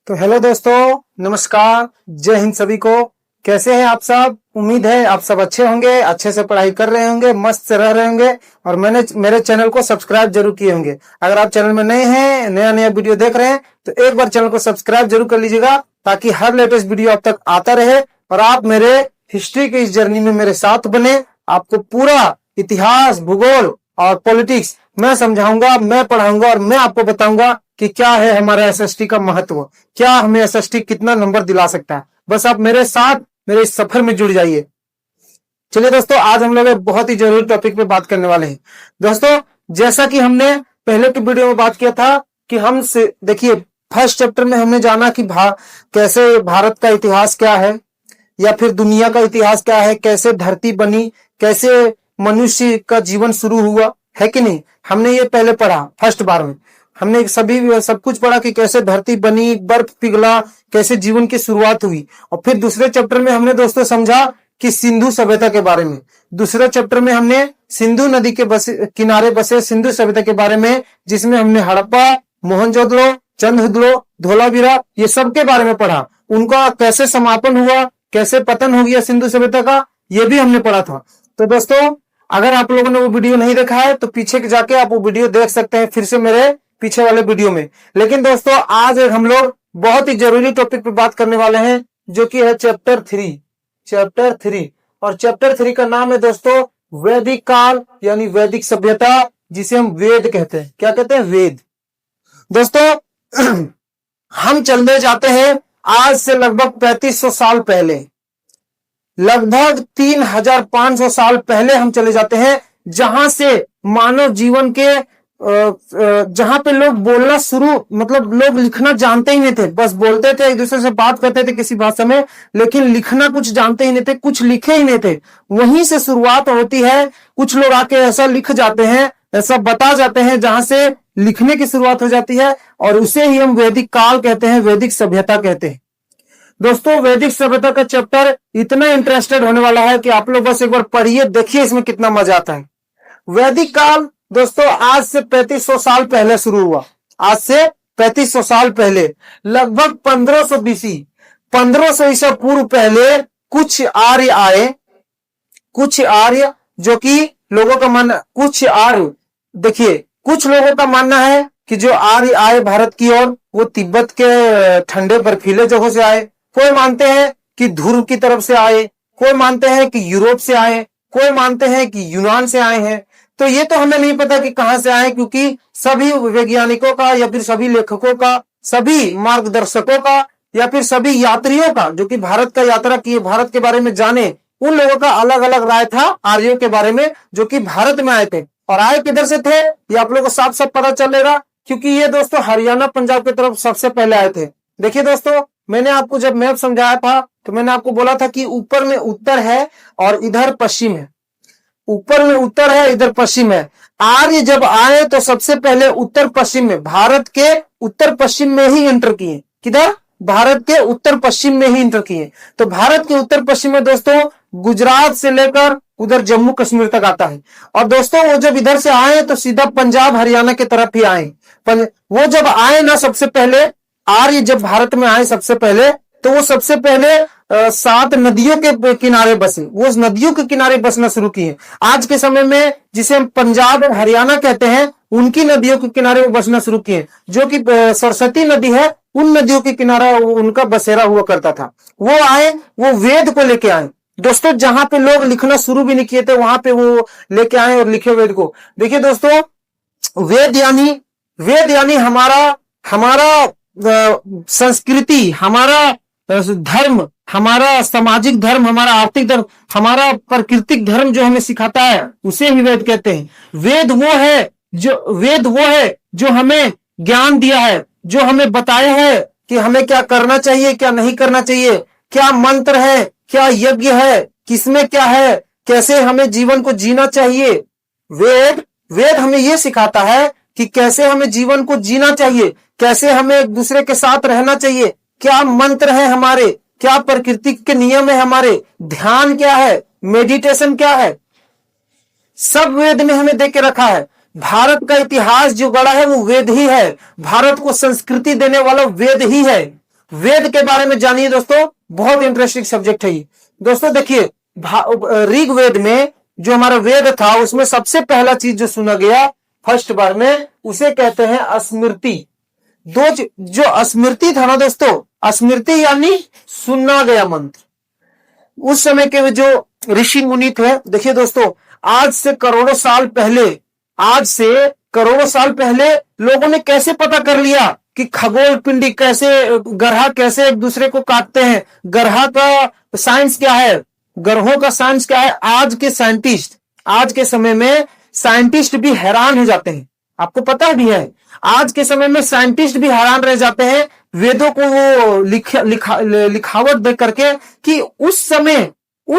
तो हेलो दोस्तों, नमस्कार, जय हिंद सभी को। कैसे हैं आप सब? उम्मीद है आप सब अच्छे होंगे, अच्छे से पढ़ाई कर रहे होंगे, मस्त से रह रहे होंगे और मेरे चैनल को सब्सक्राइब जरूर किए होंगे। अगर आप चैनल में नए हैं, नया नया वीडियो देख रहे हैं तो एक बार चैनल को सब्सक्राइब जरूर कर लीजिएगा ताकि हर लेटेस्ट वीडियो आप तक आता रहे और आप मेरे हिस्ट्री की इस जर्नी में मेरे साथ बने। आपको पूरा इतिहास, भूगोल और पॉलिटिक्स मैं समझाऊंगा, मैं पढ़ाऊंगा और मैं आपको बताऊंगा कि क्या है हमारा एसएसटी का महत्व, क्या हमें एसएसटी कितना नंबर दिला सकता है। बस आप मेरे साथ मेरे इस सफर में जुड़ जाइए। चलिए दोस्तों, आज हम लोग एक बहुत ही जरूरी टॉपिक पे बात करने वाले हैं। दोस्तों, जैसा कि हमने पहले की वीडियो में बात किया था कि हम से देखिए, फर्स्ट चैप्टर में हमने जाना कि कैसे भारत का इतिहास क्या है या फिर दुनिया का इतिहास क्या है, कैसे धरती बनी, कैसे मनुष्य का जीवन शुरू हुआ, है कि नहीं। हमने ये पहले पढ़ा फर्स्ट बार में। हमने सब कुछ पढ़ा कि कैसे धरती बनी, बर्फ पिघला, कैसे जीवन की शुरुआत हुई। और फिर दूसरे चैप्टर में हमने दोस्तों समझा कि सिंधु सभ्यता के बारे में। दूसरे चैप्टर में हमने सिंधु नदी के किनारे बसे सिंधु सभ्यता के बारे में, जिसमें हमने हड़प्पा, मोहनजोदड़ो, चंद्रहुदड़ो, धोलावीरा ये सब के बारे में पढ़ा। उनका कैसे समापन हुआ, कैसे पतन हो गया सिंधु सभ्यता का, ये भी हमने पढ़ा था। तो दोस्तों, अगर आप लोगों ने वो वीडियो नहीं देखा है तो पीछे जाके आप वो वीडियो देख सकते हैं फिर से मेरे पीछे वाले वीडियो में। लेकिन दोस्तों, आज हम लोग बहुत ही जरूरी टॉपिक पे बात करने वाले हैं, जो कि है चैप्टर 3। और चैप्टर 3 का नाम है दोस्तों वैदिक काल, यानी वैदिक सभ्यता, जिसे हम वेद कहते हैं। क्या कहते हैं? वेद। दोस्तों, हम चलने जाते हैं आज से लगभग 3500 साल पहले, लगभग 3500 साल पहले हम चले जाते हैं, जहां से मानव जीवन के जहां पे लोग बोलना शुरू, मतलब लोग लिखना जानते ही नहीं थे। बस बोलते थे, एक दूसरे से बात करते थे किसी भाषा में, लेकिन लिखना कुछ जानते ही नहीं थे, कुछ लिखे ही नहीं थे। वहीं से शुरुआत होती है। कुछ लोग आके ऐसा लिख जाते हैं, ऐसा बता जाते हैं, जहां से लिखने की शुरुआत हो जाती है और उसे ही हम वैदिक काल कहते हैं, वैदिक सभ्यता कहते हैं। दोस्तों, वैदिक सभ्यता का चैप्टर इतना इंटरेस्टेड होने वाला है कि आप लोग बस एक बार पढ़िए, देखिए इसमें कितना मजा आता है। वैदिक काल दोस्तों आज से 3500 साल पहले शुरू हुआ। आज से 3500 साल पहले, लगभग 1500 बीसी, 1500 ईसा पूर्व पहले कुछ आर्य आए। कुछ आर्य, जो कि लोगों का मानना, कुछ आर्य, देखिए कुछ लोगों का मानना है कि जो आर्य आए भारत की ओर, वो तिब्बत के ठंडे बर्फीले जगहों से आए। कोई मानते हैं कि ध्रुव की तरफ से आए, कोई मानते हैं कि यूरोप से आए, कोई मानते हैं कि यूनान से आए हैं। तो ये तो हमें नहीं पता कि कहां से आए, क्योंकि सभी वैज्ञानिकों का या फिर सभी लेखकों का, सभी मार्गदर्शकों का या फिर सभी यात्रियों का, जो कि भारत का यात्रा किए, भारत के बारे में जाने, उन लोगों का अलग अलग राय था आर्यों के बारे में, जो कि भारत में आए थे। और आए किधर से थे ये आप लोगों को साफ साफ पता चलेगा, क्योंकि ये दोस्तों हरियाणा पंजाब की तरफ सबसे पहले आए थे। देखिए दोस्तों, मैंने आपको जब मैप समझाया था तो मैंने आपको बोला था कि ऊपर में उत्तर है और इधर पश्चिम है। ऊपर में उत्तर है, इधर पश्चिम है। आर्य जब आए तो सबसे पहले उत्तर पश्चिम में, भारत के उत्तर पश्चिम में ही एंटर किए। किधर? भारत के उत्तर पश्चिम में ही एंटर किए। तो भारत के उत्तर पश्चिम में दोस्तों गुजरात से लेकर उधर जम्मू कश्मीर तक आता है। और दोस्तों, वो जब इधर से आए तो सीधा पंजाब हरियाणा की तरफ ही आए। वो जब आए ना, सबसे पहले आर्य जब भारत में आए सबसे पहले, तो वो सबसे पहले 7 नदियों के किनारे बसे। वो उस नदियों के किनारे बसना शुरू किए। आज के समय में जिसे हम पंजाब और हरियाणा कहते हैं, उनकी नदियों के किनारे वो बसना शुरू किए, जो कि सरस्वती नदी है, उन नदियों के किनारा उनका बसेरा हुआ करता था। वो आए, वो वेद को लेके आए। दोस्तों, जहां पे लोग लिखना शुरू भी नहीं किए थे, वहां पे वो लेके आए और लिखे वेद को। देखिए दोस्तों, वेद यानी हमारा संस्कृति, हमारा धर्म, हमारा सामाजिक धर्म, हमारा आर्थिक धर्म, हमारा प्राकृतिक धर्म जो हमें सिखाता है, उसे ही वेद कहते हैं। वेद वो है जो हमें ज्ञान दिया है, जो हमें बताया है कि हमें क्या करना चाहिए, क्या नहीं करना चाहिए, क्या मंत्र है, क्या यज्ञ है, किसमें क्या है, कैसे हमें जीवन को जीना चाहिए। वेद हमें यह सिखाता है कि कैसे हमें जीवन को जीना चाहिए, कैसे हमें एक दूसरे के साथ रहना चाहिए, क्या मंत्र है हमारे, क्या प्रकृति के नियम है हमारे, ध्यान क्या है, मेडिटेशन क्या है, सब वेद में हमें देख के रखा है। भारत का इतिहास जो गढ़ा है वो वेद ही है। भारत को संस्कृति देने वाला वेद ही है। वेद के बारे में जानिए दोस्तों, बहुत इंटरेस्टिंग सब्जेक्ट है ये। दोस्तों देखिए, ऋग्वेद में जो हमारा वेद था उसमें सबसे पहला चीज जो सुना गया फर्स्ट बार में, उसे कहते हैं स्मृति। जो स्मृति था ना दोस्तों, स्मृति यानी सुना गया मंत्र। उस समय के जो ऋषि मुनि थे, देखिए दोस्तों, आज से करोड़ों साल पहले लोगों ने कैसे पता कर लिया कि खगोल पिंडी कैसे, ग्रह कैसे एक दूसरे को काटते हैं, ग्रह का साइंस क्या है, ग्रहों का साइंस क्या है। आज के समय में साइंटिस्ट भी हैरान हो जाते हैं, आपको पता भी है, आज के समय में साइंटिस्ट भी हैरान रह जाते हैं वेदों को वो लिखावट दे करके कि उस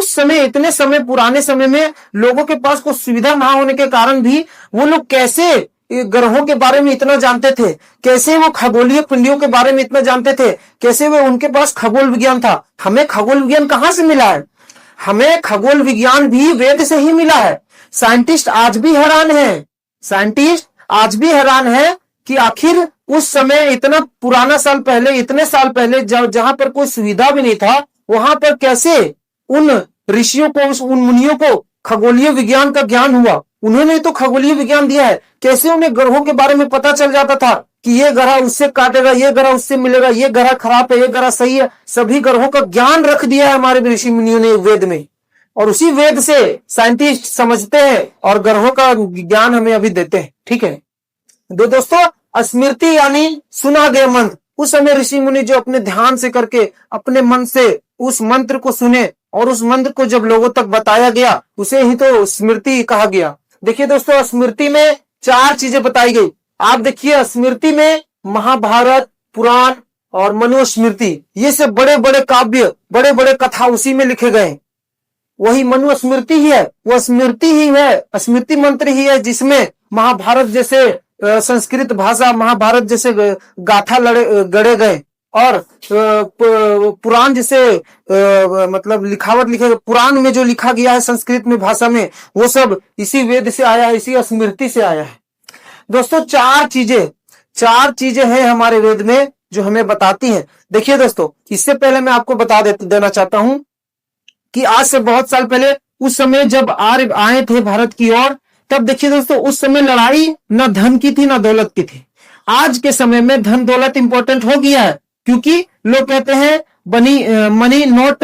समय इतने समय पुराने समय में लोगों के पास कोई सुविधा ना होने के कारण भी वो लोग कैसे ग्रहों के बारे में इतना जानते थे, कैसे वो खगोलीय पिंडियों के बारे में इतना जानते थे, कैसे वो उनके पास खगोल विज्ञान था। हमें खगोल विज्ञान कहां से मिला है? हमें खगोल विज्ञान भी वेद से ही मिला है। साइंटिस्ट आज भी हैरान है कि आखिर उस समय इतना पुराना साल पहले, इतने साल पहले जहां पर कोई सुविधा भी नहीं था, वहां पर कैसे उन ऋषियों को, उन मुनियों को खगोलीय विज्ञान का ज्ञान हुआ। उन्होंने तो खगोलीय विज्ञान दिया है, कैसे उन्हें ग्रहों के बारे में पता चल जाता था कि ये ग्रह उससे काटेगा, ये ग्रह उससे मिलेगा, ये ग्रह खराब है, ये ग्रह सही है। सभी ग्रहों का ज्ञान रख दिया है हमारे ऋषि मुनियों ने वेद में, और उसी वेद से साइंटिस्ट समझते हैं और ग्रहों का ज्ञान हमें अभी देते हैं। ठीक है दोस्तों, स्मृति यानी सुना गया मंत्र। उस समय ऋषि मुनि जो अपने ध्यान से करके अपने मन से उस मंत्र को सुने और उस मंत्र को जब लोगों तक बताया गया, उसे ही तो स्मृति कहा गया। देखिए दोस्तों, स्मृति में 4 चीजें बताई गई। आप देखिए, स्मृति में महाभारत, पुराण और मनुस्मृति, ये सब बड़े बड़े काव्य, बड़े बड़े कथा उसी में लिखे गए। वही मनुस्मृति ही है, वो स्मृति ही है, स्मृति मंत्र ही है, जिसमें महाभारत जैसे संस्कृत भाषा, महाभारत जैसे गाथा गढ़े गए, और पुराण जैसे मतलब लिखावट लिखे, पुराण में जो लिखा गया है संस्कृत में भाषा में, वो सब इसी वेद से आया है, इसी स्मृति से आया है। दोस्तों, 4 चीजें हैं हमारे वेद में जो हमें बताती हैं। देखिए दोस्तों, इससे पहले मैं आपको बता देना चाहता हूं कि आज से बहुत साल पहले, उस समय जब आर्य आए थे भारत की ओर, तब देखिए दोस्तों, उस समय लड़ाई न धन की थी न दौलत की थी। आज के समय में धन दौलत इंपॉर्टेंट हो गया है, क्योंकि लोग कहते हैं money not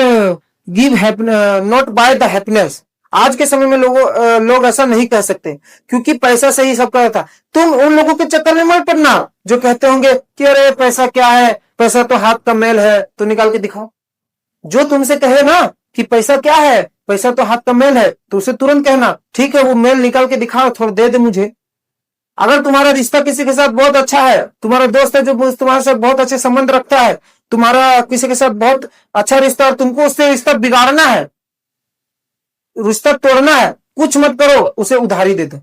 by the happiness. आज के समय में लोग ऐसा नहीं कह सकते, क्योंकि पैसा से ही सब करता था। तुम उन लोगों के चक्कर में मत पड़ना जो कहते होंगे कि अरे पैसा क्या है, पैसा तो हाथ का मैल है, तो निकाल के दिखाओ। जो तुमसे कहे ना कि पैसा क्या है, पैसा तो हाथ का मैल है, तो उसे तुरंत कहना, ठीक है वो मैल निकाल के दिखाओ, थोड़ा दे दे मुझे। अगर तुम्हारा रिश्ता किसी के साथ बहुत अच्छा है, तुम्हारा दोस्त है जो तुम्हारे साथ बहुत अच्छे संबंध रखता है, तुम्हारा किसी के साथ बहुत अच्छा रिश्ता, और तुमको उससे रिश्ता बिगाड़ना है, रिश्ता तोड़ना है, कुछ मत करो, उसे उधारी दे दो।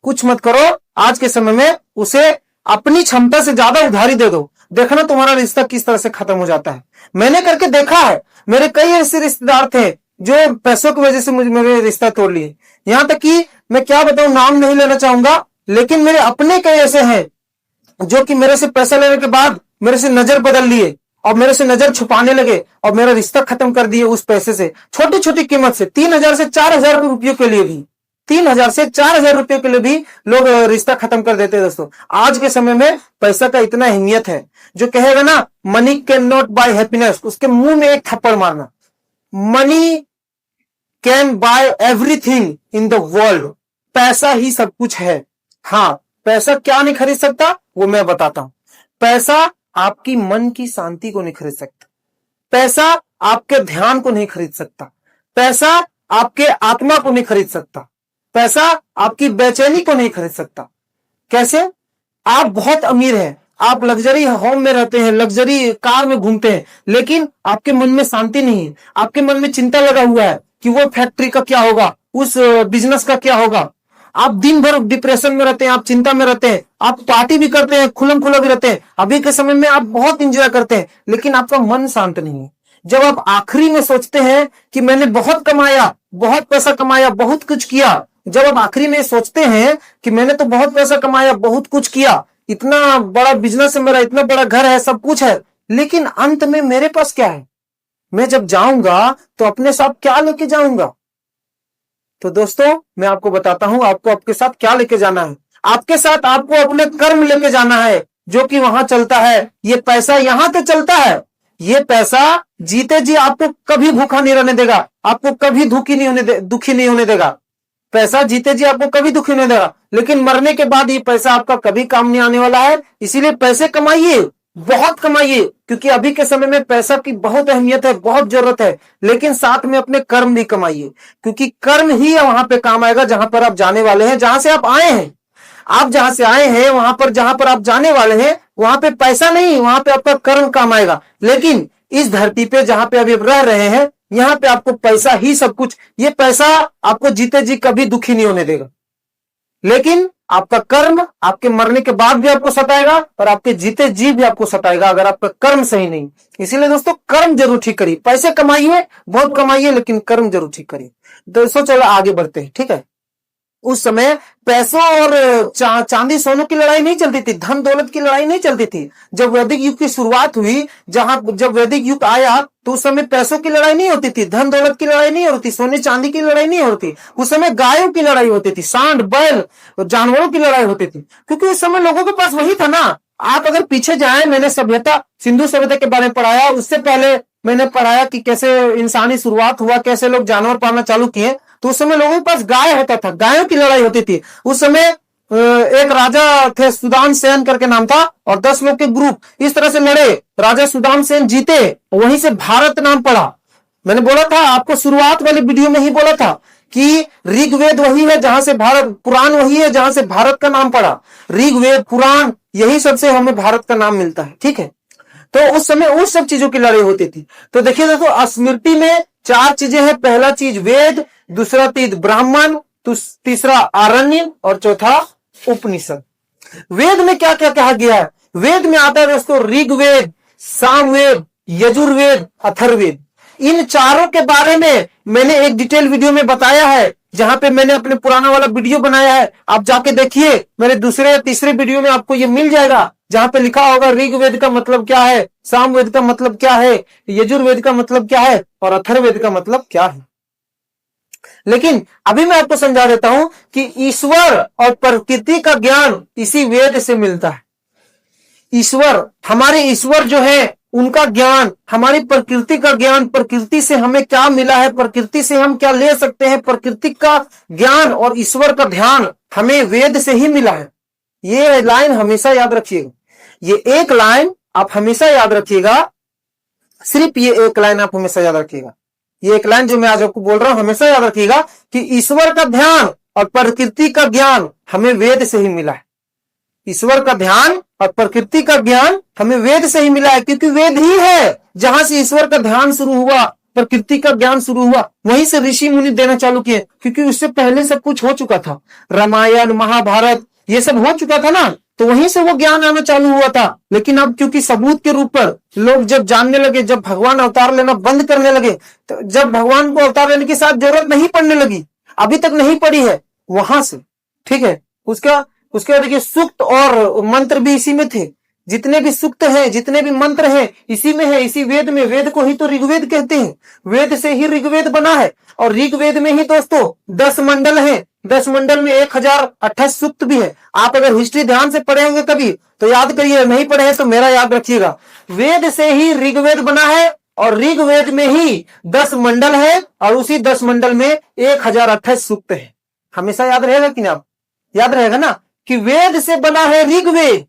कुछ मत करो, आज के समय में उसे अपनी क्षमता से ज्यादा उधारी दे दो। देखना तुम्हारा रिश्ता किस तरह से खत्म हो जाता है। मैंने करके देखा है, मेरे कई ऐसे रिश्तेदार थे जो पैसों की वजह से मेरे रिश्ता तोड़ लिए। यहां तक कि मैं क्या बताऊं, नाम नहीं लेना चाहूंगा, लेकिन मेरे अपने कई ऐसे हैं जो कि मेरे से पैसा लेने के बाद मेरे से नजर बदल लिए और मेरे से नजर छुपाने लगे और मेरा रिश्ता खत्म कर दिए उस पैसे से। छोटी छोटी कीमत से 3,000 से 4,000 रुपयों के लिए भी, 3,000 से 4,000 रुपयों के लिए भी लोग रिश्ता खत्म कर देते हैं। दोस्तों, आज के समय में पैसा का इतना अहमियत है, जो कहेगा ना money can not buy happiness, उसके मुंह में एक थप्पड़ मारना। Money can buy everything in the world, पैसा ही सब कुछ है। हाँ, पैसा क्या नहीं खरीद सकता वो मैं बताता हूं। पैसा आपकी मन की शांति को नहीं खरीद सकता, पैसा आपके ध्यान को नहीं खरीद सकता, पैसा आपके आत्मा को नहीं खरीद सकता, पैसा आपकी बेचैनी को नहीं खरीद सकता। कैसे? आप बहुत अमीर हैं, आप लग्जरी होम में रहते हैं, लग्जरी कार में घूमते हैं, लेकिन आपके मन में शांति नहीं है, आपके मन में चिंता लगा हुआ है कि वो फैक्ट्री का क्या होगा, उस बिजनेस का क्या होगा। आप दिन भर डिप्रेशन में रहते हैं, आप चिंता में रहते हैं, आप पार्टी भी करते हैं, खुलम खुला भी रहते हैं, अभी के समय में आप बहुत एंजॉय करते हैं, लेकिन आपका मन शांत नहीं है। जब आप आखिरी में सोचते हैं कि मैंने बहुत कमाया, बहुत पैसा कमाया, बहुत कुछ किया, जब आप आखिरी में सोचते हैं कि मैंने तो बहुत पैसा कमाया, बहुत कुछ किया, इतना बड़ा बिजनेस है मेरा, इतना बड़ा घर है, सब कुछ है, लेकिन अंत में मेरे पास क्या है? मैं जब जाऊंगा तो अपने साथ क्या लेके जाऊंगा? तो दोस्तों मैं आपको बताता हूं आपको आपके साथ क्या लेके जाना है। आपके साथ आपको अपने कर्म लेके जाना है, जो कि वहां चलता है। ये पैसा यहां तो चलता है, ये पैसा जीते जी आपको कभी भूखा नहीं रहने देगा, आपको कभी दुखी नहीं होने देगा। पैसा जीते जी आपको कभी दुखी नहीं देगा, लेकिन मरने के बाद ये पैसा आपका कभी काम नहीं आने वाला है। इसीलिए पैसे कमाइए, बहुत कमाइए, क्योंकि अभी के समय में पैसा की बहुत अहमियत है, बहुत जरूरत है। लेकिन साथ में अपने कर्म भी कमाइए, क्योंकि कर्म ही वहां पे काम आएगा जहां पर आप जाने वाले हैं, जहां से आप आए हैं। आप जहां से आए हैं वहां पर जहां पर आप जाने वाले हैं, वहां पे पैसा नहीं, वहां पे आपका कर्म काम आएगा। लेकिन इस धरती पे जहां पे अभी आप रह रहे हैं, यहां पे आपको पैसा ही सब कुछ। ये पैसा आपको जीते जी कभी दुखी नहीं होने देगा, लेकिन आपका कर्म आपके मरने के बाद भी आपको सताएगा और आपके जीते जी भी आपको सताएगा, अगर आपका कर्म सही नहीं। इसीलिए दोस्तों कर्म जरूर ठीक करिए। पैसे कमाइए, बहुत कमाइए, लेकिन कर्म जरूर ठीक करिए। दोस्तों चलो आगे बढ़ते हैं, ठीक है। उस समय पैसों और चांदी सोनों की लड़ाई नहीं चलती थी, धन दौलत की लड़ाई नहीं चलती थी। जब वैदिक युग की शुरुआत हुई, जब वैदिक युग आया, तो उस समय पैसों की लड़ाई नहीं होती थी, धन दौलत की लड़ाई नहीं होती, सोने चांदी की लड़ाई नहीं होती। उस समय गायों की लड़ाई होती थी, सांड बैल जानवरों की लड़ाई होती थी, क्योंकि उस समय लोगों के पास वही था ना। आप अगर पीछे जाए, मैंने सभ्यता, सिंधु सभ्यता के बारे में पढ़ाया, उससे पहले मैंने पढ़ाया कि कैसे इंसानी शुरुआत हुआ, कैसे लोग जानवर पालना चालू किए। तो उस समय लोगों के पास गाय होता था, गायों की लड़ाई होती थी। उस समय एक राजा थे, सुदान सेन करके नाम था, और 10 लोग के ग्रुप इस तरह से लड़े। राजा सुदान सेन जीते, वहीं से भारत नाम पड़ा। मैंने बोला था आपको, शुरुआत वाली वीडियो में ही बोला था कि ऋग्वेद वही है जहां से भारत, पुराण वही है जहां से भारत का नाम पड़ा। ऋग्वेद पुराण यही सबसे हमें भारत का नाम मिलता है, ठीक है। तो उस समय उस सब चीजों की लड़ाई होती थी। तो देखिए दोस्तों, स्मृति में 4 चीजें हैं। पहला चीज वेद, दूसरा चीज ब्राह्मण, तीसरा आरण्य, और चौथा उपनिषद। वेद में क्या क्या कहा गया है? वेद में आता है दोस्तों ऋग्वेद, सामवेद, यजुर्वेद, अथर्ववेद। इन चारों के बारे में मैंने एक डिटेल वीडियो में बताया है, जहां पे मैंने अपने पुराना वाला वीडियो बनाया है। आप जाके देखिए, मेरे दूसरे या तीसरे वीडियो में आपको ये मिल जाएगा, जहां पे लिखा होगा ऋग्वेद का मतलब क्या है, सामवेद का मतलब क्या है, यजुर्वेद का मतलब क्या है, और अथर्ववेद का मतलब क्या है। लेकिन अभी मैं आपको समझा देता हूं कि ईश्वर और प्रकृति का ज्ञान इसी वेद से मिलता है। ईश्वर, हमारे ईश्वर जो है, उनका ज्ञान, हमारी प्रकृति का ज्ञान, प्रकृति से हमें क्या मिला है, प्रकृति से हम क्या ले सकते हैं, प्रकृति का ज्ञान और ईश्वर का ध्यान हमें वेद से ही मिला है। ये लाइन हमेशा याद रखिएगा, ये एक लाइन आप हमेशा याद रखिएगा। सिर्फ ये एक लाइन आप हमेशा याद रखिएगा। ये एक लाइन जो मैं आज आपको बोल रहा हूं, हमेशा याद रखिएगा कि ईश्वर का ध्यान और प्रकृति का ज्ञान हमें वेद से ही मिला है। ईश्वर का ध्यान और प्रकृति का ज्ञान हमें वेद से ही मिला है, क्योंकि वेद ही है जहां से ईश्वर का ध्यान शुरू हुआ, प्रकृति का ज्ञान शुरू हुआ, वहीं से ऋषि मुनि देना चालू किए। क्योंकि उससे पहले सब कुछ हो चुका था, रामायण, महाभारत, ये सब हो चुका था ना, तो वहीं से वो ज्ञान आना चालू हुआ था। लेकिन अब क्योंकि सबूत के रूप पर लोग जब जानने लगे, जब भगवान अवतार लेना बंद करने लगे, तो जब भगवान को अवतार लेने की साथ जरूरत नहीं पड़ने लगी, अभी तक नहीं पड़ी है, वहां से, ठीक है। उसके देखिए सूक्त और मंत्र भी इसी में थे। जितने भी सूक्त हैं, जितने भी मंत्र हैं, इसी में है, इसी वेद में। वेद को ही तो ऋग्वेद कहते हैं, वेद से ही ऋग्वेद बना है। और ऋग्वेद में ही दोस्तों 10 मंडल हैं, 10 मंडल में 1028 सूक्त भी है। आप अगर हिस्ट्री ध्यान से पढ़े होंगे कभी तो याद करिए, नहीं पढ़े हैं तो मेरा याद रखिएगा। वेद से ही ऋग्वेद बना है, और ऋग्वेद में ही 10 मंडल है, और उसी 10 मंडल में 1028 सूक्त है। हमेशा याद रहेगा कि ना, आप याद रहेगा ना कि वेद से बना है ऋग्वेद,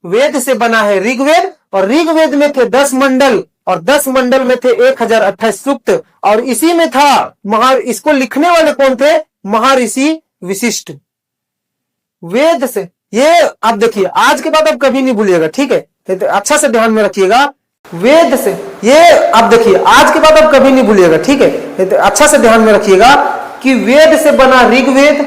वेद से बना है ऋग्वेद, और ऋग्वेद में थे 10 मंडल, और 10 मंडल में थे 1028 सूक्त। और इसी में था इसको लिखने वाले कौन थे? महर्षि वशिष्ठ। वेद से, ये आप देखिए, आज के बाद आप कभी नहीं भूलिएगा, ठीक है, तो अच्छा से ध्यान में रखिएगा। वेद से, ये आप देखिए, आज के बाद आप कभी नहीं भूलिएगा, ठीक है, तो अच्छा से ध्यान में रखिएगा कि वेद से बना ऋग्वेद,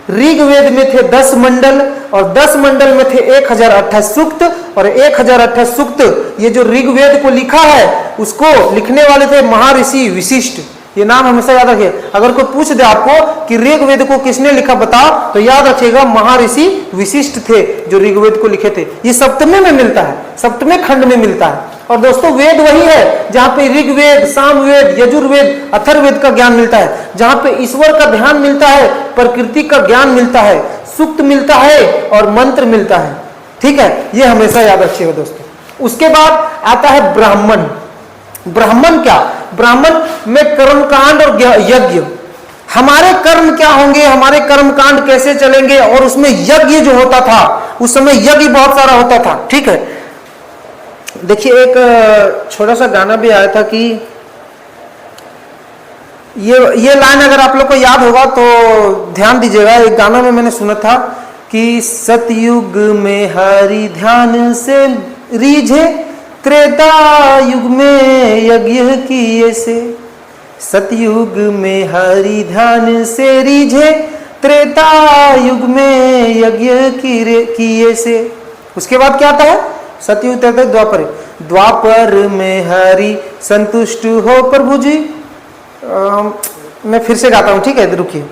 ऋग्वेद में थे 10 मंडल, और 10 मंडल में थे 1028 सूक्त, और 1028 सूक्त, ये जो ऋग्वेद को लिखा है, उसको लिखने वाले थे महर्षि वशिष्ठ। ये नाम हमेशा याद रखिए। अगर कोई पूछ दे आपको कि ऋग्वेद को किसने लिखा बताओ, तो याद रखिएगा महर्षि वशिष्ठ थे जो ऋग्वेद को लिखे थे। ये सप्तमे में मिलता है, सप्तमे खंड में मिलता है। और दोस्तों वेद वही है जहां पे ऋग्वेद, सामवेद, यजुर्वेद, अथर्ववेद का ज्ञान मिलता है, जहां पे ईश्वर का ध्यान मिलता है, प्रकृति का ज्ञान मिलता है, सूक्त मिलता है और मंत्र मिलता है। ठीक है, ये हमेशा याद रखिएगा दोस्तों। उसके बाद आता है ब्राह्मण। ब्राह्मण क्या? ब्राह्मण में कर्मकांड और यज्ञ, हमारे कर्म क्या होंगे, हमारे कर्मकांड कैसे चलेंगे, और उसमें यज्ञ जो होता था उस समय यज्ञ बहुत सारा होता था। ठीक है, देखिए एक छोटा सा गाना भी आया था कि ये लाइन अगर आप लोग को याद होगा तो ध्यान दीजिएगा। एक गाना में मैंने सुना था कि सतयुग में हरि ध्यान से रीझे, त्रेता युग में यज्ञ किए से। सतयुग में हरि ध्यान से रीझे, त्रेता युग में यज्ञ किए से। उसके बाद क्या आता है? सतयुग, त्रेता, द्वापर। द्वापर में हरि संतुष्ट हो प्रभु जी। मैं फिर से गाता हूं, ठीक है, रुकिए।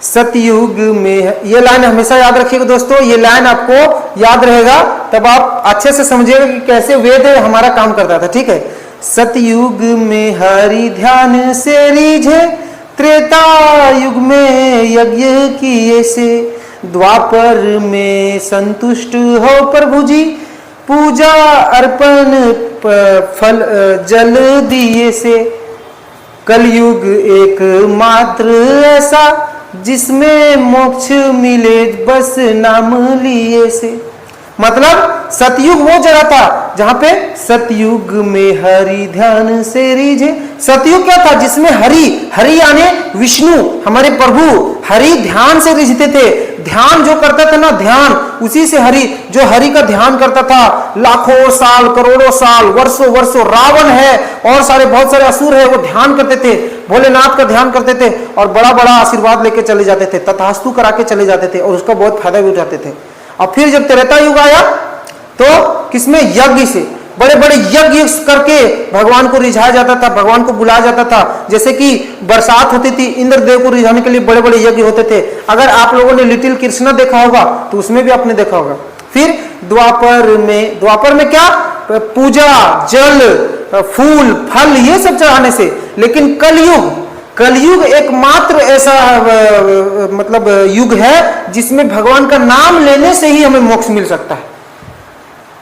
सतयुग में, ये लाइन हमेशा याद रखिएगा दोस्तों, ये लाइन आपको याद रहेगा तब आप अच्छे से समझिएगा कि कैसे वेद हमारा काम करता था। ठीक है, सतयुग में हरि ध्यान से रीझे, त्रेता युग में यज्ञ किए से। द्वापर में संतुष्ट हो प्रभु जी, पूजा अर्पण फल जल दिए से। कलयुग एक मात्र ऐसा, जिसमें मोक्ष मिले बस नाम लिए से। मतलब सतयुग वो जगह था जहां पे सतयुग में हरि ध्यान से रीझे। सतयुग क्या था? जिसमें हरि यानी विष्णु, हमारे प्रभु हरि ध्यान से रिझते थे। ध्यान जो करता था ना, ध्यान, उसी से हरि, जो हरि का ध्यान करता था लाखों साल, करोड़ों साल, वर्षों वर्षों, रावण है और सारे बहुत सारे असुर है, वो ध्यान करते थे, भोलेनाथ का ध्यान करते थे और बड़ा बड़ा आशीर्वाद लेके चले जाते थे, तथास्तु करा के चले जाते थे और उसका बहुत फायदा भी उठाते थे। और फिर जब त्रेता युग आया तो किसमें? यज्ञ से, बड़े बड़े यज्ञ करके भगवान को रिझाया जाता था, भगवान को बुलाया जाता था। जैसे कि बरसात होती थी, इंद्रदेव को रिझाने के लिए बड़े बड़े यज्ञ होते थे। अगर आप लोगों ने लिटिल कृष्णा देखा होगा तो उसमें भी आपने देखा होगा। फिर द्वापर में क्या? पूजा, जल, फूल, फल, ये सब चढ़ाने से। लेकिन कलयुग एकमात्र ऐसा मतलब युग है जिसमें भगवान का नाम लेने से ही हमें मोक्ष मिल सकता है।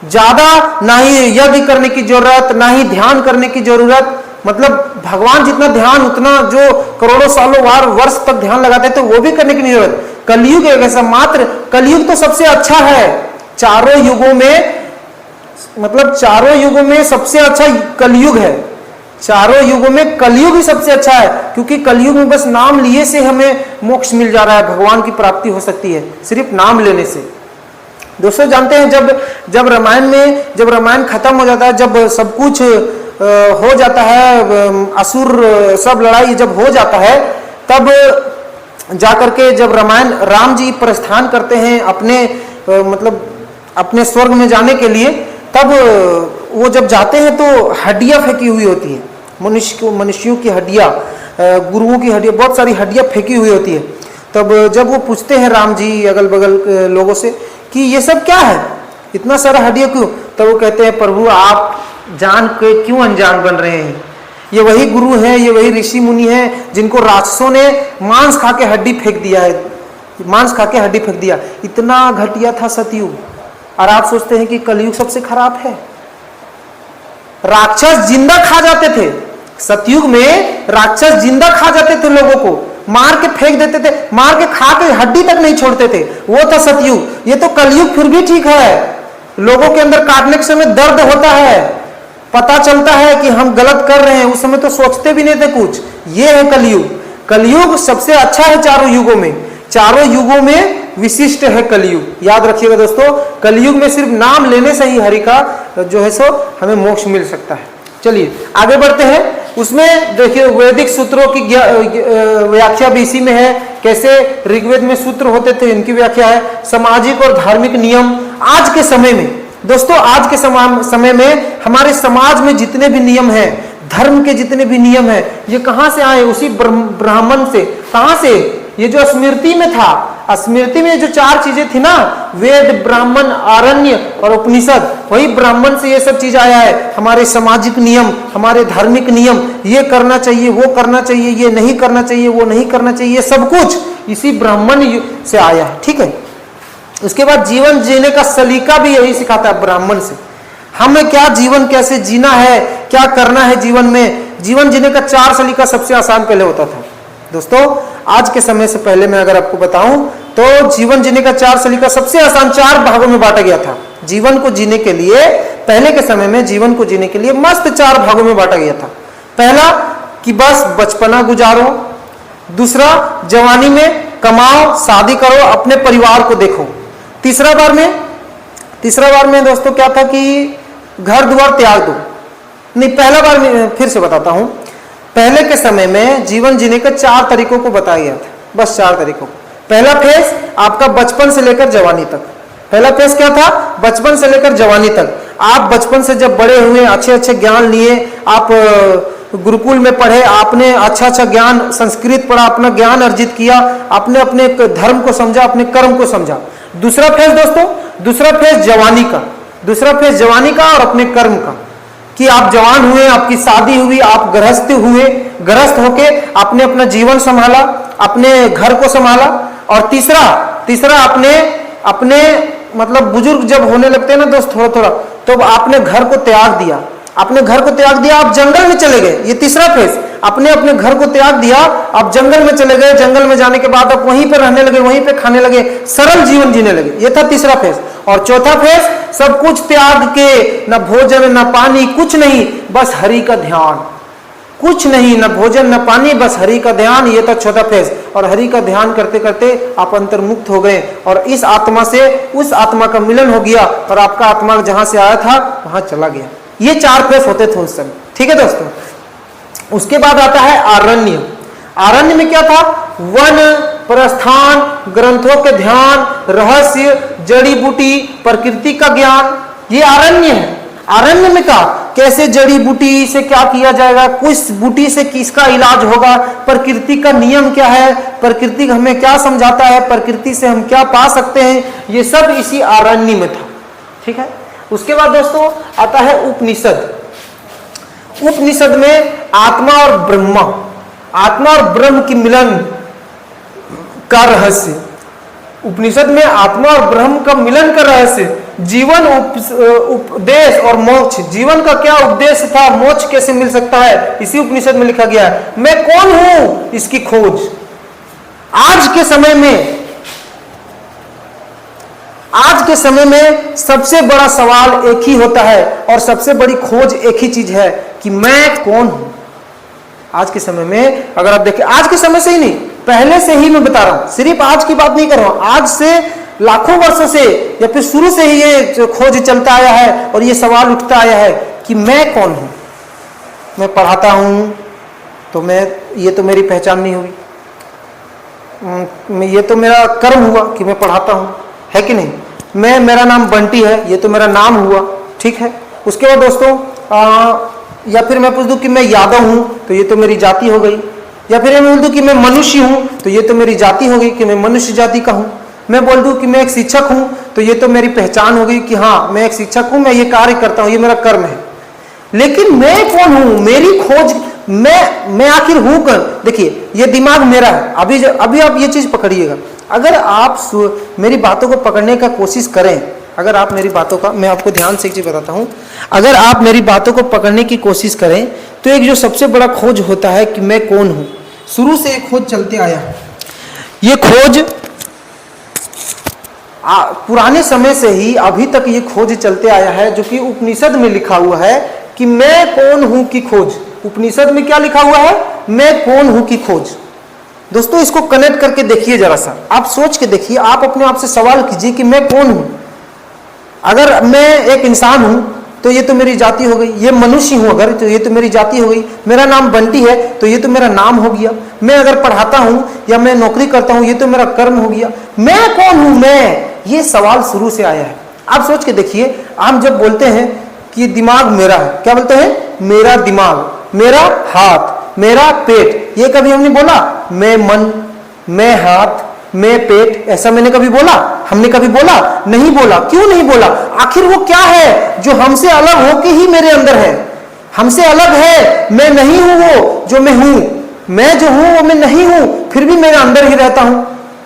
ज्यादा ना ही यज्ञ करने की जरूरत, ना ही ध्यान करने की जरूरत। मतलब भगवान जितना ध्यान, उतना जो करोड़ों सालों वर्ष तक ध्यान लगाते थे वो भी करने की नहीं जरूरत। कलयुग एक ऐसा मात्र, कलयुग तो सबसे अच्छा है चारों युगों में, मतलब चारों युगों में सबसे अच्छा कलयुग है। चारों युगों में कलयुग ही सबसे अच्छा है, क्योंकि कलयुग में बस नाम लिए से हमें मोक्ष मिल जा रहा है, भगवान की प्राप्ति हो सकती है सिर्फ नाम लेने से। दोस्तों जानते हैं जब रामायण खत्म हो जाता है, जब सब कुछ हो जाता है, असुर सब लड़ाई जब हो जाता है, तब जाकर के जब राम जी प्रस्थान करते हैं अपने मतलब अपने स्वर्ग में जाने के लिए, तब वो जब जाते हैं तो हड्डियां फेंकी हुई होती है, मनुष्यों की हड्डियां, गुरुओं की हड्डियां, बहुत सारी हड्डियां फेंकी हुई होती है। तब जब वो पूछते हैं राम जी अगल बगल लोगों से कि ये सब क्या है, इतना सारा हड्डियां क्यों? तब वो कहते हैं प्रभु आप जान के क्यों अनजान बन रहे हैं, ये वही गुरु हैं, ये वही ऋषि मुनि हैं जिनको राक्षसों ने मांस खा के हड्डी फेंक दिया है, मांस खा के हड्डी फेंक दिया। इतना घटिया था सतयुग। और आप सोचते हैं कि कलयुग सबसे खराब है? राक्षस जिंदा खा जाते थे सतयुग में, राक्षस जिंदा खा जाते थे, लोगों को मार के फेंक देते थे, मार के खा के हड्डी तक नहीं छोड़ते थे, वो था सतयुग। ये तो कलयुग फिर भी ठीक है, लोगों के अंदर काटने के समय दर्द होता है, पता चलता है कि हम गलत कर रहे हैं, उस समय तो सोचते भी नहीं थे कुछ। ये है कलयुग। कलयुग सबसे अच्छा है चारों युगों में, चारों युगों में विशिष्ट है कलयुग। याद रखिएगा दोस्तों, कलयुग में सिर्फ नाम लेने से ही हरि का जो है सो हमें मोक्ष मिल सकता है। चलिए आगे बढ़ते हैं। उसमें देखिए वैदिक सूत्रों की व्याख्या भी इसी में है, कैसे ऋग्वेद में सूत्र होते थे इनकी व्याख्या है। सामाजिक और धार्मिक नियम आज के समय में, दोस्तों आज के समय में हमारे समाज में जितने भी नियम हैं, धर्म के जितने भी नियम हैं, ये कहां से आए? उसी ब्राह्मण से। कहां से? ये जो स्मृति में था, स्मृति में जो 4 चीजें थी ना, वेद, ब्राह्मण, आरण्य और उपनिषद, वही ब्राह्मण से ये सब चीज आया है। हमारे सामाजिक नियम, हमारे धार्मिक नियम, ये करना चाहिए, वो करना चाहिए, ये नहीं करना चाहिए, वो नहीं करना चाहिए, सब कुछ इसी ब्राह्मण से आया है। ठीक है। उसके बाद जीवन जीने का सलीका भी यही सिखाता है ब्राह्मण से। हमें क्या जीवन कैसे जीना है, क्या करना है जीवन में। जीवन जीने का 4 सलीका सबसे आसान पहले होता था। दोस्तों आज के समय से पहले मैं अगर आपको बताऊं तो जीवन जीने का 4 सलीका सबसे आसान 4 भागों में बांटा गया था। जीवन को जीने के लिए, पहले के समय में जीवन को जीने के लिए मस्त 4 भागों में बांटा गया था। पहला कि बस बचपना गुजारो, दूसरा जवानी में कमाओ, शादी करो, अपने परिवार को देखो। तीसरा बार में दोस्तों क्या था कि घर द्वार त्याग दो। नहीं, पहला बार में फिर से बताता हूं। पहले के समय में जीवन जीने के 4 तरीकों को बताया गया था, बस 4 तरीकों। पहला फेज आपका बचपन से लेकर जवानी तक। पहला फेज क्या था? बचपन से लेकर जवानी तक। आप बचपन से जब बड़े हुए, अच्छे अच्छे ज्ञान लिए, आप गुरुकुल में पढ़े, आपने अच्छा अच्छा ज्ञान, संस्कृत पढ़ा, अपना ज्ञान अर्जित किया, आपने अपने धर्म को समझा, अपने कर्म को समझा। दूसरा फेज दोस्तों, दूसरा फेज जवानी का, दूसरा फेज जवानी का और अपने कर्म का, कि आप जवान हुए, आपकी शादी हुई, आप गृहस्थ हुए, गृहस्थ होके आपने अपना जीवन संभाला, अपने घर को संभाला। और तीसरा अपने मतलब बुजुर्ग जब होने लगते हैं ना दोस्त, थोड़ा थोड़ा, तो आपने घर को त्याग दिया, आपने घर को त्याग दिया, आप जंगल में चले गए। ये तीसरा फेज, आपने अपने घर को त्याग दिया, आप जंगल में चले गए। जंगल में जाने के बाद आप वहीं पे रहने लगे, वहीं पे खाने लगे, सरल जीवन जीने लगे। ये था तीसरा फेज। और चौथा फेज, सब कुछ त्याग के, न भोजन न पानी, कुछ नहीं, बस हरि का ध्यान। कुछ नहीं, न भोजन न पानी, बस हरि का ध्यान। ये था चौथा फेज। और हरि का ध्यान करते करते आप अंतर्मुक्त हो गए और इस आत्मा से उस आत्मा का मिलन हो गया और आपका आत्मा जहां से आया था वहां चला गया। ये 4 फेज होते थे उस समय। ठीक है दोस्तों। उसके बाद आता है आरण्य। आरण्य में क्या था? वन, प्रस्थान, ग्रंथों के ध्यान, रहस्य, जड़ी बूटी, प्रकृति का ज्ञान, ये आरण्य है। आरण्य में क्या? कैसे जड़ी बूटी से क्या किया जाएगा, किस बूटी से किसका इलाज होगा, प्रकृति का नियम क्या है, प्रकृति हमें क्या समझाता है, प्रकृति से हम क्या पा सकते हैं, ये सब इसी आरण्य में था। ठीक है। उसके बाद दोस्तों आता है उपनिषद। उपनिषद में आत्मा और ब्रह्म की मिलन का रहस्य, उपनिषद में आत्मा और ब्रह्म का मिलन का रहस्य, जीवन, उपदेश और मोक्ष। जीवन का क्या उद्देश्य था, मोक्ष कैसे मिल सकता है, इसी उपनिषद में लिखा गया है। मैं कौन हूं, इसकी खोज। आज के समय में सबसे बड़ा सवाल एक ही होता है और सबसे बड़ी खोज एक ही चीज है कि मैं कौन हूं। आज के समय में अगर आप देखें, आज के समय से ही नहीं, पहले से ही मैं बता रहा हूं, सिर्फ आज की बात नहीं कर रहा हूं, आज से लाखों वर्षों से या फिर शुरू से ही ये खोज चलता आया है और ये सवाल उठता आया है कि मैं कौन हूं। मैं पढ़ाता हूं तो ये तो मेरी पहचान नहीं हुई, ये तो मेरा कर्म हुआ कि मैं पढ़ाता हूं, है कि नहीं। मेरा नाम बंटी है, ये तो मेरा नाम हुआ। ठीक है। उसके बाद दोस्तों या फिर मैं पूछ दूं कि मैं यादव हूं तो ये तो मेरी जाति हो गई, या फिर मैं बोल दूं कि मैं मनुष्य हूं तो ये तो मेरी जाति हो गई कि मैं मनुष्य जाति का हूं। मैं बोल दूं कि मैं एक शिक्षक हूं तो ये तो मेरी पहचान हो गई कि हाँ मैं एक शिक्षक हूं, मैं ये कार्य करता हूं, ये मेरा कर्म है। लेकिन मैं कौन हूं, मेरी खोज, मैं आखिर हूं कौन। देखिए ये दिमाग मेरा है। अभी आप ये चीज पकड़िएगा। अगर आप मेरी बातों को पकड़ने का कोशिश करें, अगर आप मेरी बातों का, मैं आपको ध्यान से एक चीज बताता हूं, अगर आप मेरी बातों को पकड़ने की कोशिश करें तो एक जो सबसे बड़ा खोज होता है कि मैं कौन हूं, शुरू से एक खोज चलते आया है। ये खोज पुराने समय से ही अभी तक ये खोज चलते आया है, जो कि उपनिषद में लिखा हुआ है कि मैं कौन हूं की खोज। उपनिषद में क्या लिखा हुआ है? मैं कौन हूं की खोज। दोस्तों इसको कनेक्ट करके देखिए, जरा सा आप सोच के देखिए, आप अपने आप से सवाल कीजिए कि मैं कौन हूं। अगर मैं एक इंसान हूं तो ये तो मेरी जाति हो गई, ये मनुष्य हूं अगर तो ये तो मेरी जाति हो गई, मेरा नाम बंटी है तो ये तो मेरा नाम हो गया, मैं अगर पढ़ाता हूं या मैं नौकरी करता हूं ये तो मेरा कर्म हो गया। मैं कौन हूं मैं, ये सवाल शुरू से आया है। आप सोच के देखिए, हम जब बोलते हैं कि दिमाग मेरा है, क्या बोलते हैं? मेरा दिमाग, मेरा हाथ, मेरा पेट, ये कभी हमने बोला मैं मन, मैं हाथ, मैं पेट, ऐसा मैंने कभी बोला? हमने कभी बोला? नहीं बोला। क्यों नहीं बोला? आखिर वो क्या है जो हमसे अलग होके ही मेरे अंदर है? हमसे अलग है, मैं नहीं हूं वो जो मैं हूं, मैं जो हूं वो मैं नहीं हूं, फिर भी मेरे अंदर ही रहता हूं।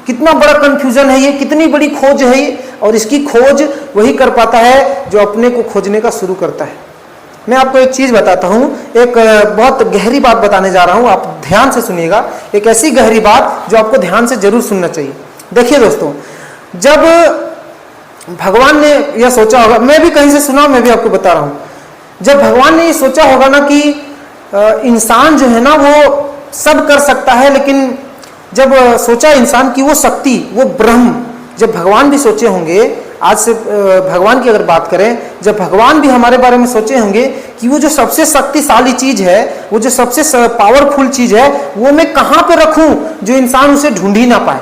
कितना बड़ा कंफ्यूजन है ये, कितनी बड़ी खोज है ये। और इसकी खोज वही कर पाता है जो अपने को खोजने का शुरू करता है। मैं आपको एक चीज बताता हूं, एक बहुत गहरी बात बताने जा रहा हूं, आप ध्यान से सुनिएगा। एक ऐसी गहरी बात जो आपको ध्यान से जरूर सुनना चाहिए। देखिए दोस्तों, जब भगवान ने यह सोचा होगा, मैं भी कहीं से सुना, मैं भी आपको बता रहा हूं, जब भगवान ने ये सोचा होगा ना कि इंसान जो है ना वो सब कर सकता है, लेकिन जब सोचा इंसान की वो शक्ति, वो ब्रह्म, जब भगवान भी सोचे होंगे, आज से भगवान की अगर बात करें, जब भगवान भी हमारे बारे में सोचे होंगे कि वो जो सबसे शक्तिशाली चीज है, वो जो सबसे पावरफुल चीज है, वो मैं कहां पे रखूं जो इंसान उसे ढूंढ ही ना पाए,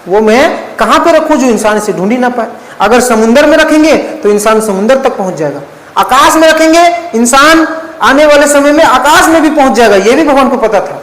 वो मैं कहां पे रखूं जो इंसान इसे ढूंढ ही ना पाए। अगर समुद्र में रखेंगे तो इंसान समुद्र तक पहुंच जाएगा, आकाश में रखेंगे इंसान आने वाले समय में आकाश में भी पहुंच जाएगा, ये भी भगवान को पता था।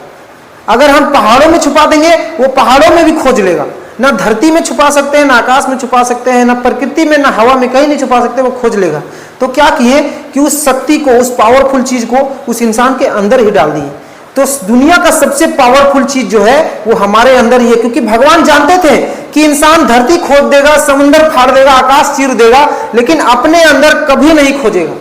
अगर हम पहाड़ों में छुपा देंगे, वो पहाड़ों में भी खोज लेगा। ना धरती में छुपा सकते हैं, ना आकाश में छुपा सकते हैं, ना प्रकृति में, ना हवा में, कहीं नहीं छुपा सकते, वो खोज लेगा। तो क्या किए कि उस शक्ति को, उस पावरफुल चीज को उस इंसान के अंदर ही डाल दिए। तो दुनिया का सबसे पावरफुल चीज जो है वो हमारे अंदर ही है, क्योंकि भगवान जानते थे कि इंसान धरती खोद देगा, समुद्र फाड़ देगा, आकाश चीर देगा, लेकिन अपने अंदर कभी नहीं खोजेगा,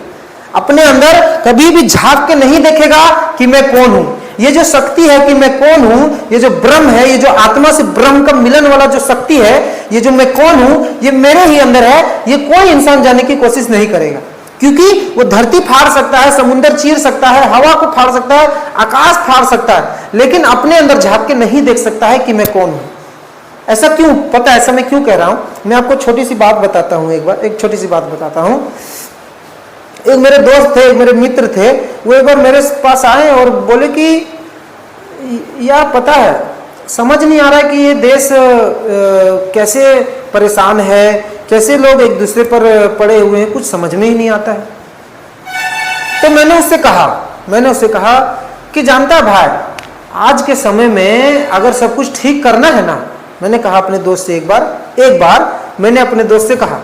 अपने अंदर कभी भी झांक के नहीं देखेगा कि मैं कौन हूं। ये जो शक्ति है कि मैं कौन हूं, ये जो ब्रह्म है, ये जो आत्मा से ब्रह्म का मिलन वाला जो शक्ति है, ये जो मैं कौन हूं, ये मेरे ही अंदर है। ये कोई इंसान जानने की कोशिश नहीं करेगा, क्योंकि वो धरती फाड़ सकता है, समुद्र चीर सकता है, हवा को फाड़ सकता है, आकाश फाड़ सकता है, लेकिन अपने अंदर झांक के नहीं देख सकता है कि मैं कौन हूं। ऐसा क्यों? पता है ऐसा मैं क्यों कह रहा हूं? मैं आपको छोटी सी बात बताता हूं, एक छोटी सी बात बताता हूं। एक मेरे दोस्त थे, एक मेरे मित्र थे, वो एक बार मेरे पास आए और बोले कि यार पता है, समझ नहीं आ रहा है कि ये देश कैसे परेशान है, कैसे लोग एक दूसरे पर पड़े हुए हैं, कुछ समझ में ही नहीं आता है। तो मैंने उससे कहा कि जानता है भाई, आज के समय में अगर सब कुछ ठीक करना है ना, मैंने कहा अपने दोस्त से एक बार मैंने अपने दोस्त से कहा,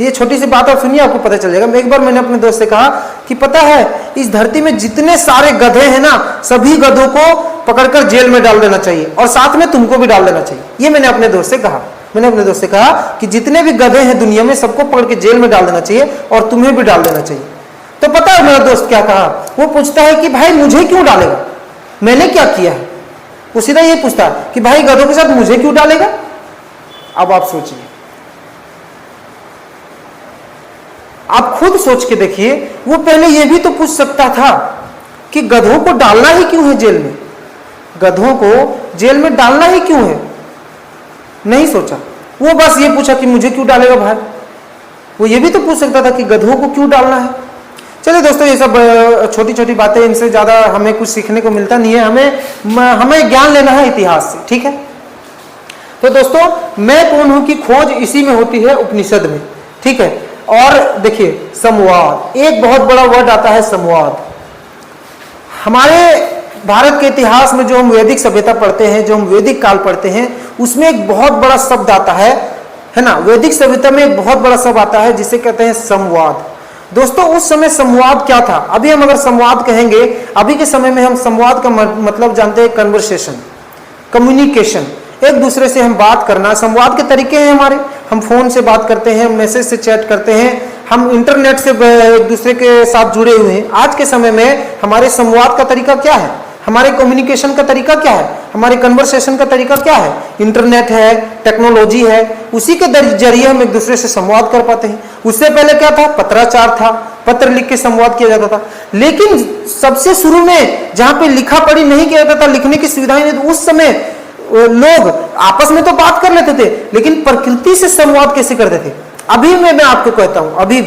ये छोटी सी बात आप सुनिए, आपको पता चल जाएगा। एक बार मैंने अपने दोस्त से कहा कि पता है इस धरती में जितने सारे गधे हैं ना, सभी गधों को पकड़कर जेल में डाल देना चाहिए और साथ में तुमको भी डाल देना चाहिए। ये मैंने अपने दोस्त से कहा। मैंने अपने दोस्त से कहा कि जितने भी गधे हैं दुनिया में, सबको पकड़ के जेल में डाल देना चाहिए और तुम्हें भी डाल देना चाहिए। तो पता है मेरा दोस्त क्या कहा? वो पूछता है कि भाई मुझे क्यों डालेगा, मैंने क्या किया है? वो सीधा ये पूछता है कि भाई गधों के साथ मुझे क्यों डालेगा। अब आप सोचिए, आप खुद सोच के देखिए, वो पहले ये भी तो पूछ सकता था कि गधों को डालना ही क्यों है जेल में, गधों को जेल में डालना ही क्यों है। नहीं सोचा, वो बस ये पूछा कि मुझे क्यों डालेगा भाई। वो ये भी तो पूछ सकता था कि गधों को क्यों डालना है। चलिए दोस्तों, ये सब छोटी छोटी बातें, इनसे ज्यादा हमें कुछ सीखने को मिलता नहीं है। हमें ज्ञान लेना है इतिहास से, ठीक है। तो दोस्तों, मैं कौन हूं की खोज इसी में होती है, उपनिषद में, ठीक है। और देखिए, संवाद, एक बहुत बड़ा वर्ड आता है संवाद। हमारे भारत के इतिहास में जो हम वैदिक सभ्यता पढ़ते हैं, जो हम वैदिक काल पढ़ते हैं, उसमें एक बहुत बड़ा शब्द आता है ना। वैदिक सभ्यता में एक बहुत बड़ा शब्द आता है जिसे कहते हैं संवाद। दोस्तों, उस समय संवाद क्या था? अभी हम अगर संवाद कहेंगे, अभी के समय में हम संवाद का मतलब जानते हैं कन्वर्सेशन, कम्युनिकेशन, एक दूसरे से हम बात करना। संवाद के तरीके हैं हमारे, हम फोन से बात करते हैं, मैसेज से चैट करते हैं, हम इंटरनेट से एक दूसरे के साथ जुड़े हुए हैं। आज के समय में हमारे संवाद का तरीका क्या है, हमारे कम्युनिकेशन का तरीका क्या है, हमारे कन्वर्सेशन का तरीका क्या है? इंटरनेट है, टेक्नोलॉजी है, उसी के जरिए हम एक दूसरे से संवाद कर पाते हैं। उससे पहले क्या था? पत्राचार था, पत्र लिख के संवाद किया जाता था। लेकिन सबसे शुरू में जहां पे लिखा पढ़ी नहीं किया जाता था, लिखने की सुविधाएं नहीं, तो उस समय लोग आपस में तो बात कर लेते थे, लेकिन प्रकृति से संवाद कैसे करते थे? अभी मैं आपको कहता हूं, अभी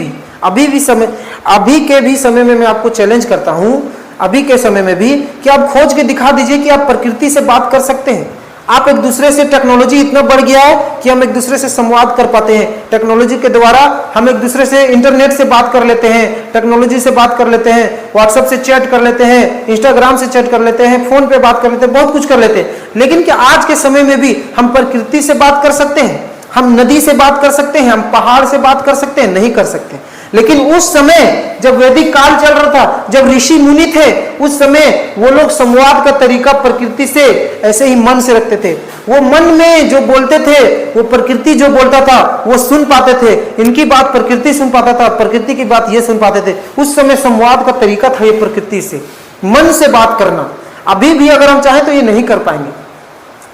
के भी समय में मैं आपको चैलेंज करता हूं, अभी के समय में भी, कि आप खोज के दिखा दीजिए कि आप प्रकृति से बात कर सकते हैं। आप एक दूसरे से, टेक्नोलॉजी इतना बढ़ गया है कि हम एक दूसरे से संवाद कर पाते हैं। टेक्नोलॉजी के द्वारा हम एक दूसरे से इंटरनेट से बात कर लेते हैं, टेक्नोलॉजी से बात कर लेते हैं, व्हाट्सएप से चैट कर लेते हैं, इंस्टाग्राम से चैट कर लेते हैं, फोन पे बात कर लेते हैं, बहुत कुछ कर लेते हैं। लेकिन क्या आज के समय में भी हम प्रकृति से बात कर सकते हैं? हम नदी से बात कर सकते हैं? हम पहाड़ से बात कर सकते हैं? नहीं कर सकते। लेकिन उस समय जब वैदिक काल चल रहा था, जब ऋषि मुनि थे, उस समय वो लोग संवाद का तरीका प्रकृति से ऐसे ही मन से रखते थे। वो मन में जो बोलते थे वो प्रकृति जो बोलता था वो सुन पाते थे। इनकी बात प्रकृति सुन पाता था, प्रकृति की बात ये सुन पाते थे। उस समय संवाद का तरीका था ये प्रकृति से, मन से बात करना। अभी भी अगर हम चाहें तो ये नहीं कर पाएंगे।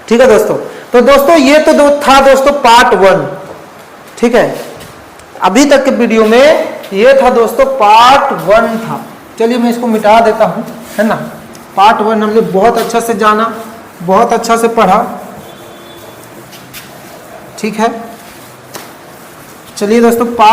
ठीक है दोस्तों। तो दोस्तों ये तो था दोस्तों पार्ट 1। ठीक है, अभी तक के वीडियो में ये था दोस्तों पार्ट 1 था। चलिए मैं इसको मिटा देता हूं, है ना। पार्ट 1 हमने बहुत अच्छा से जाना, बहुत अच्छा से पढ़ा। ठीक है, चलिए दोस्तों